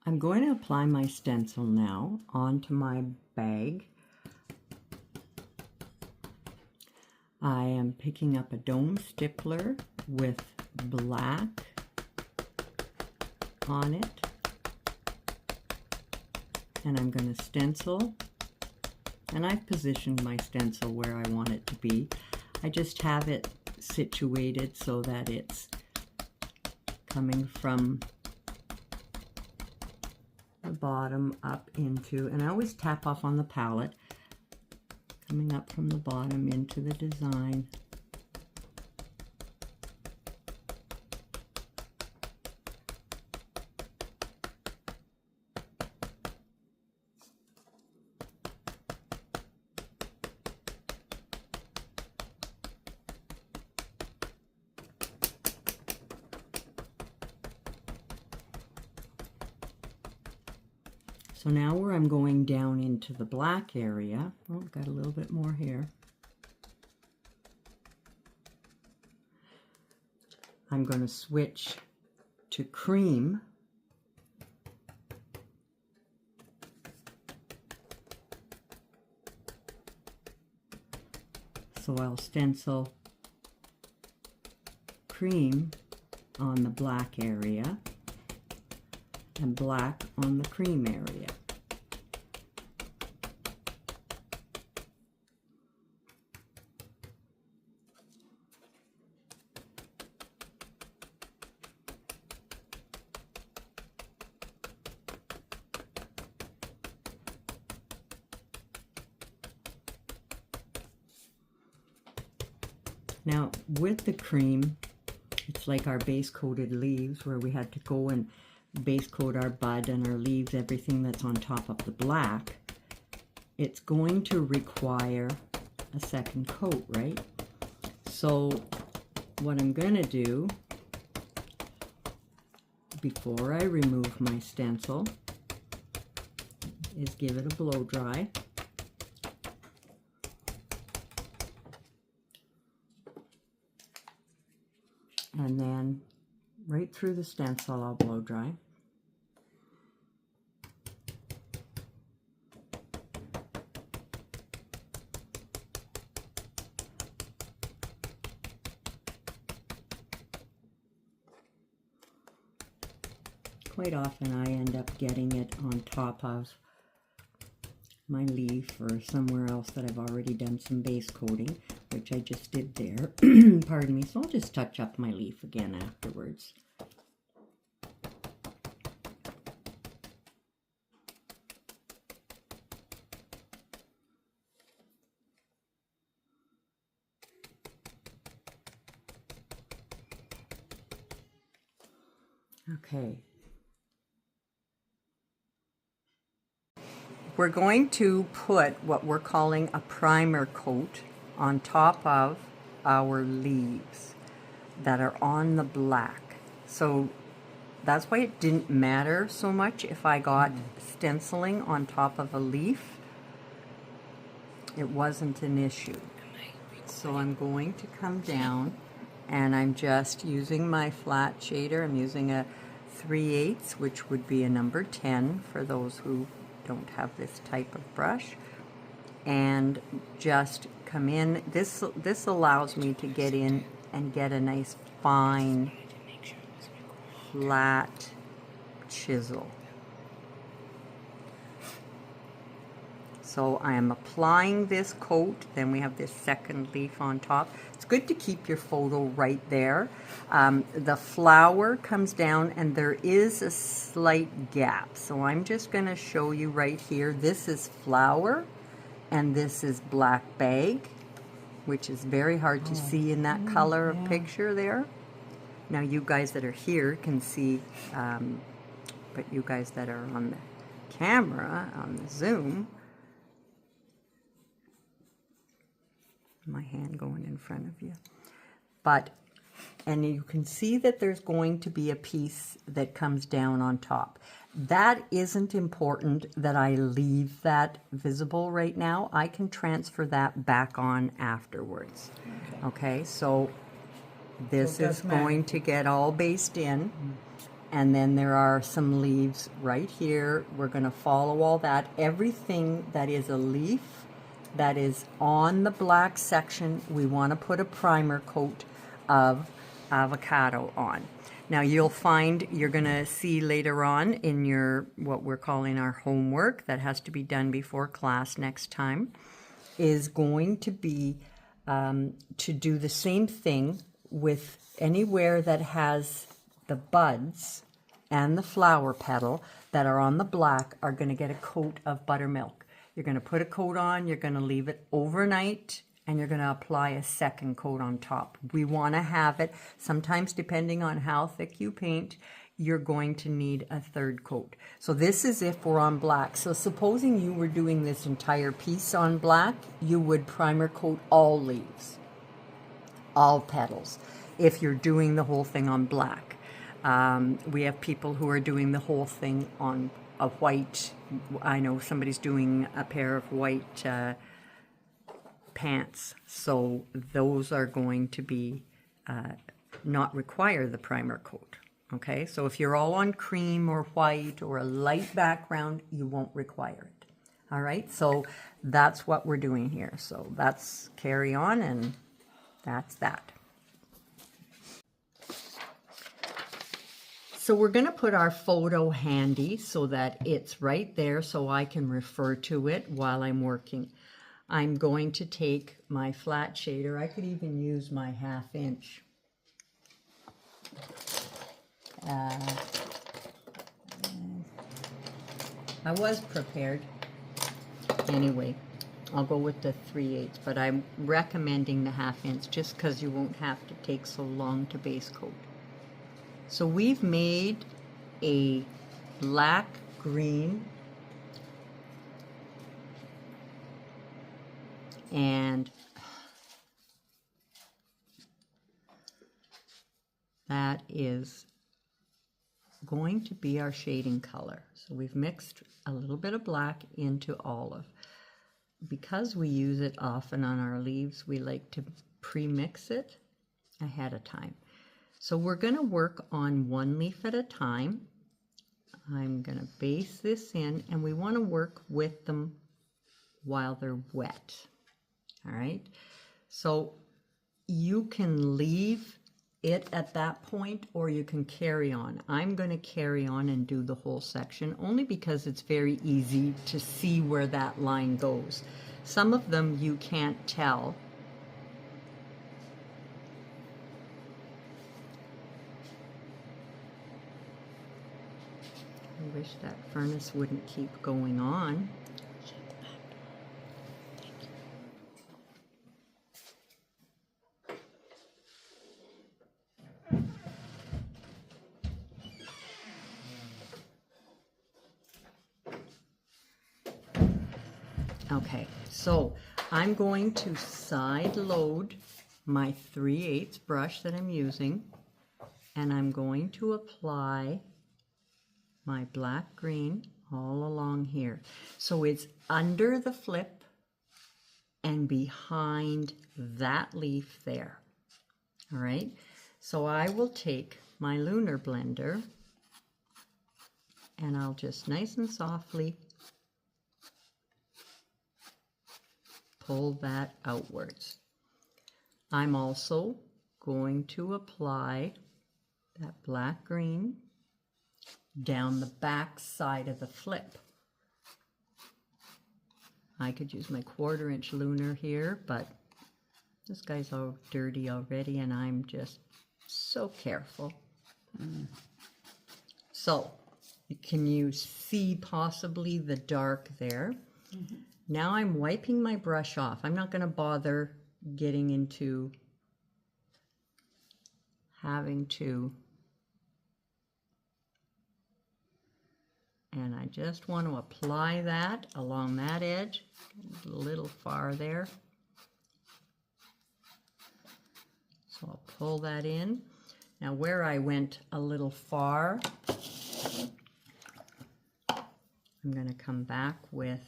I'm going to apply my stencil now onto my bag. I am picking up a Dome Stippler with black on it, and I'm going to stencil, and I've positioned my stencil where I want it to be. I just have it situated so that it's coming from the bottom up into, and I always tap off on the palette, coming up from the bottom into the design. So now where I'm going down into the black area, oh, I've got a little bit more here. I'm going to switch to cream. So I'll stencil cream on the black area and black on the cream area. Now with the cream, it's like our base coated leaves where we had to go and base coat our bud and our leaves, everything that's on top of the black. It's going to require a second coat, right? So what I'm going to do before I remove my stencil is give it a blow dry. And then right through the stencil I'll blow dry. Quite often I end up getting it on top of my leaf or somewhere else that I've already done some base coating, which I just did there. Pardon me. So I'll just touch up my leaf again afterwards. Okay. We're going to put what we're calling a primer coat on top of our leaves that are on the black. So that's why it didn't matter so much if I got stenciling on top of a leaf. It wasn't an issue. So I'm going to come down and I'm just using my flat shader. I'm using a 3/8, which would be a number 10 for those who don't have this type of brush, and just come in. This allows me to get in and get a nice fine flat chisel. So I am applying this coat, then we have this second leaf on top. It's good to keep your photo right there. The flower comes down and there is a slight gap. So I'm just going to show you right here. This is flower and this is black bag, which is very hard to see in that color of picture there. Now you guys that are here can see, but you guys that are on the camera, on the Zoom, my hand going in front of you. But, and you can see that there's going to be a piece that comes down on top. That isn't important that I leave that visible right now. I can transfer that back on afterwards. Okay, so this is going to get all based in. and then there are some leaves right here. We're going to follow all that. Everything that is a leaf that is on the black section, we want to put a primer coat of avocado on. Now you'll find, you're going to see later on in your, what we're calling our homework that has to be done before class next time, is going to be to do the same thing with anywhere that has the buds and the flower petal that are on the black are going to get a coat of buttermilk. You're going to put a coat on, you're going to leave it overnight, and you're going to apply a second coat on top. We want to have it, sometimes depending on how thick you paint, you're going to need a third coat. So this is if we're on black. So supposing you were doing this entire piece on black, you would primer coat all leaves, all petals, if you're doing the whole thing on black. We have people who are doing the whole thing on a white. I know somebody's doing a pair of white pants, so those are going to be not require the primer coat. Okay, so if you're all on cream or white or a light background, you won't require it. All right, so that's what we're doing here. So that's carry on, and that's that. So we're going to put our photo handy so that it's right there so I can refer to it while I'm working. I'm going to take my flat shader. I could even use my 1/2 inch. I was prepared. Anyway, I'll go with the 3/8, but I'm recommending the 1/2 inch just because you won't have to take so long to base coat. So we've made a black green and that is going to be our shading color. So we've mixed a little bit of black into olive. Because we use it often on our leaves, we like to pre-mix it ahead of time. So we're going to work on one leaf at a time. I'm going to base this in, and we want to work with them while they're wet. All right, so you can leave it at that point or you can carry on. I'm going to carry on and do the whole section only because it's very easy to see where that line goes. Some of them you can't tell. I wish that furnace wouldn't keep going on. Okay, so I'm going to side load my 3/8 brush that I'm using, and I'm going to apply my black green all along here. So it's under the flip and behind that leaf there. All right, so I will take my lunar blender and I'll just nice and softly pull that outwards. I'm also going to apply that black green down the back side of the flip. I could use my 1/4 inch lunar here, but this guy's all dirty already and I'm just so careful. So, can you see possibly the dark there? Mm-hmm. Now I'm wiping my brush off. I'm not going to bother getting into having to, and I just want to apply that along that edge, a little far there. So I'll pull that in. Now where I went a little far, I'm going to come back with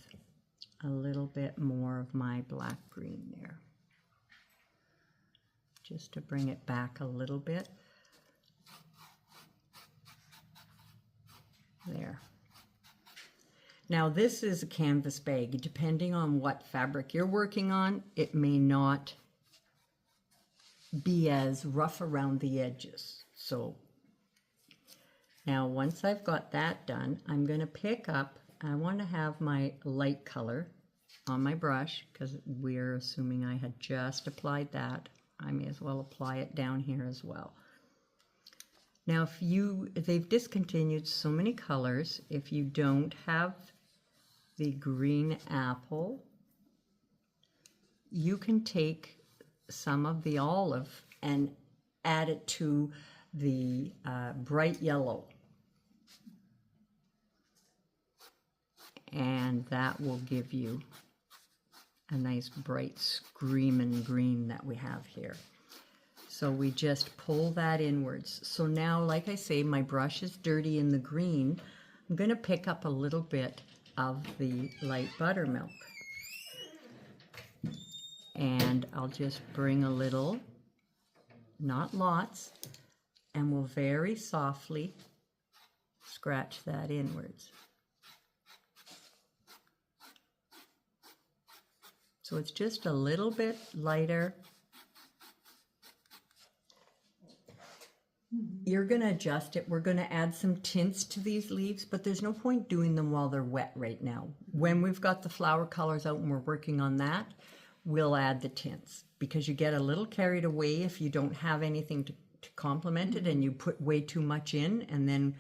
a little bit more of my black green there, just to bring it back a little bit. Now this is a canvas bag. Depending on what fabric you're working on, it may not be as rough around the edges. So now once I've got that done, I'm going to pick up, I want to have my light color on my brush because we're assuming I had just applied that. I may as well apply it down here as well. Now if they've discontinued so many colors, if you don't have the green apple, you can take some of the olive and add it to the bright yellow. And that will give you a nice bright screaming green that we have here. So we just pull that inwards. So now, like I say, my brush is dirty in the green. I'm going to pick up a little bit of the light buttermilk. And I'll just bring a little, not lots, and we'll very softly scratch that inwards. So it's just a little bit lighter. You're going to adjust it. We're going to add some tints to these leaves, but there's no point doing them while they're wet right now. When we've got the flower colors out and we're working on that, we'll add the tints, because you get a little carried away if you don't have anything to complement it and you put way too much in, and then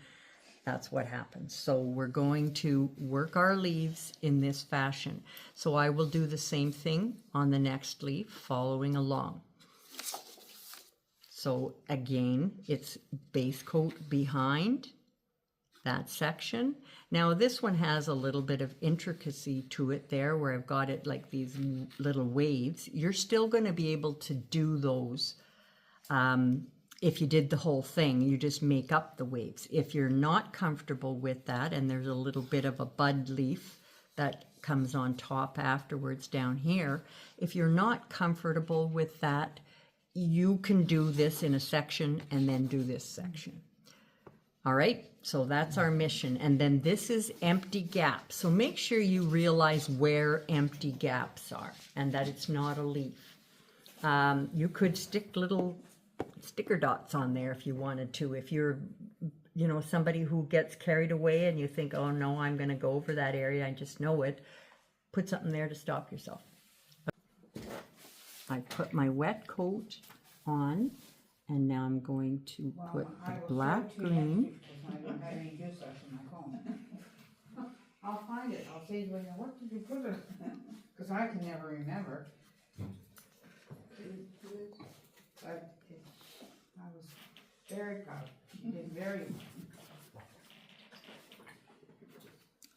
that's what happens. So we're going to work our leaves in this fashion. So I will do the same thing on the next leaf, following along. So again, it's base coat behind that section. Now this one has a little bit of intricacy to it there, where I've got it like these little waves. You're still going to be able to do those if you did the whole thing. You just make up the waves. If you're not comfortable with that, and there's a little bit of a bud leaf that comes on top afterwards down here, if you're not comfortable with that, you can do this in a section and then do this section. All right, so that's our mission. And then this is empty gaps. So make sure you realize where empty gaps are and that it's not a leaf. You could stick little sticker dots on there if you wanted to. If you're, you know, somebody who gets carried away and you think, oh no, I'm going to go over that area, I just know it, put something there to stop yourself. I put my wet coat on, and now I'm going to put the black green. I don't have any juice left in my phone. I'll find it. I'll say, well, what did you put it? Because I can never remember. But I was very proud. You did very well.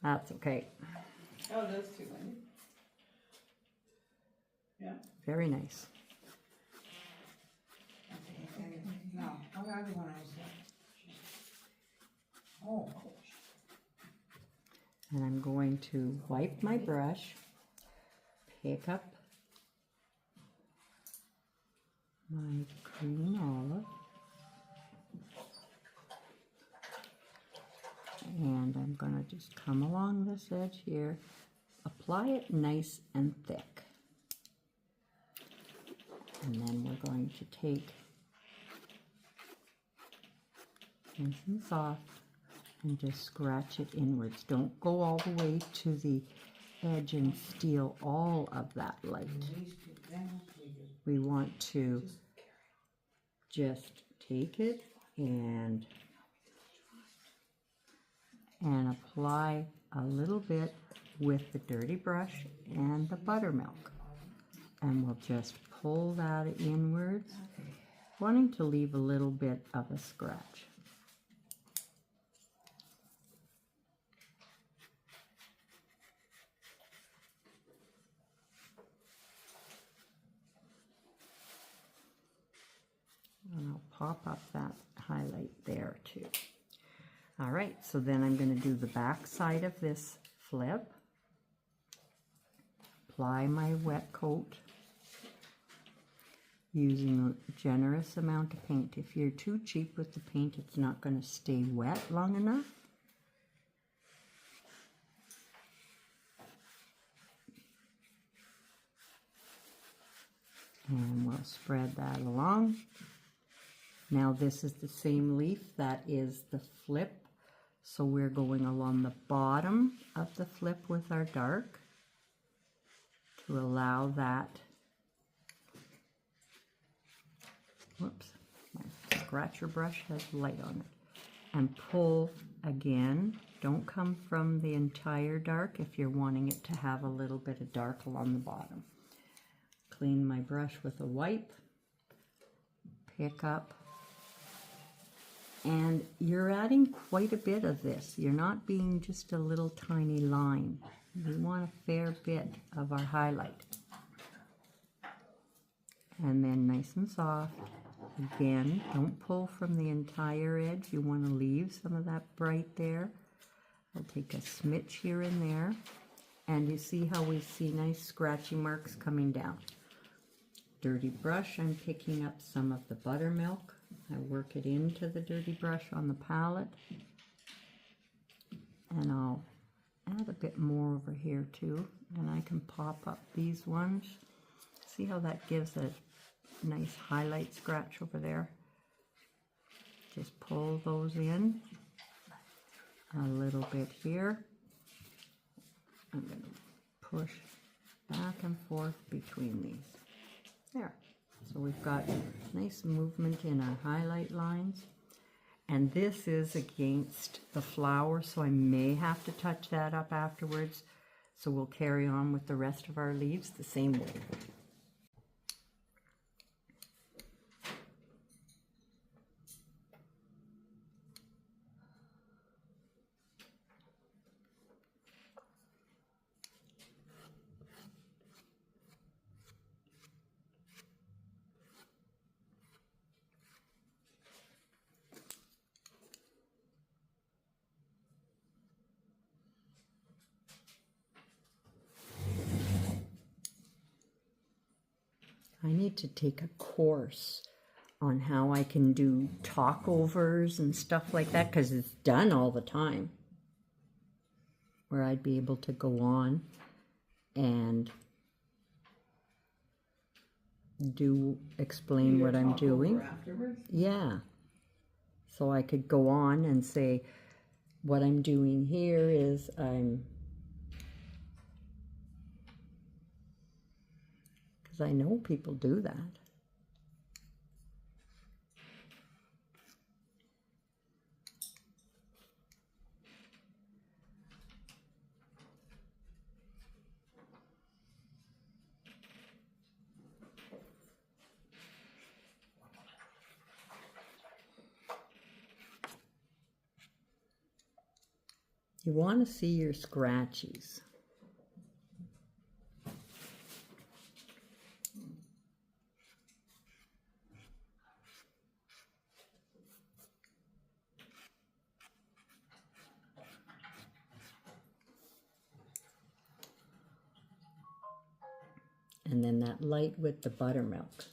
That's okay. Oh, those two, Wendy. Yeah. Very nice. Okay, and no, what other one I said? Oh, And I'm going to wipe my brush, pick up my green olive, and I'm going to just come along this edge here, apply it nice and thick. And then we're going to take nice and soft and just scratch it inwards. Don't go all the way to the edge and steal all of that light. We want to just take it and apply a little bit with the dirty brush and the buttermilk. And we'll just pull that inwards, wanting to leave a little bit of a scratch. And I'll pop up that highlight there too. All right, so then I'm going to do the back side of this flip. Apply my wet coat using a generous amount of paint. If you're too cheap with the paint, it's not going to stay wet long enough. And we'll spread that along. Now this is the same leaf, that is the flip. So we're going along the bottom of the flip with our dark to allow that, whoops, my scratcher brush has light on it, and pull again. Don't come from the entire dark if you're wanting it to have a little bit of dark along the bottom. Clean my brush with a wipe, pick up, and you're adding quite a bit of this. You're not being just a little tiny line. We want a fair bit of our highlight. And then nice and soft. Again, don't pull from the entire edge. You want to leave some of that bright there. I'll take a smidge here and there. And you see how we see nice scratchy marks coming down. Dirty brush, I'm picking up some of the buttermilk. I work it into the dirty brush on the palette. And I'll add a bit more over here too. And I can pop up these ones. See how that gives a nice highlight scratch over there? Just pull those in. A little bit here. I'm going to push back and forth between these. There. So we've got nice movement in our highlight lines. And this is against the flower, so I may have to touch that up afterwards. So we'll carry on with the rest of our leaves the same way. I need to take a course on how I can do talkovers and stuff like that, because it's done all the time. Where I'd be able to go on and explain what I'm doing. Afterwards? Yeah. So I could go on and say, what I'm doing here is I know people do that. You want to see your scratchies. And then that light with the buttermilk.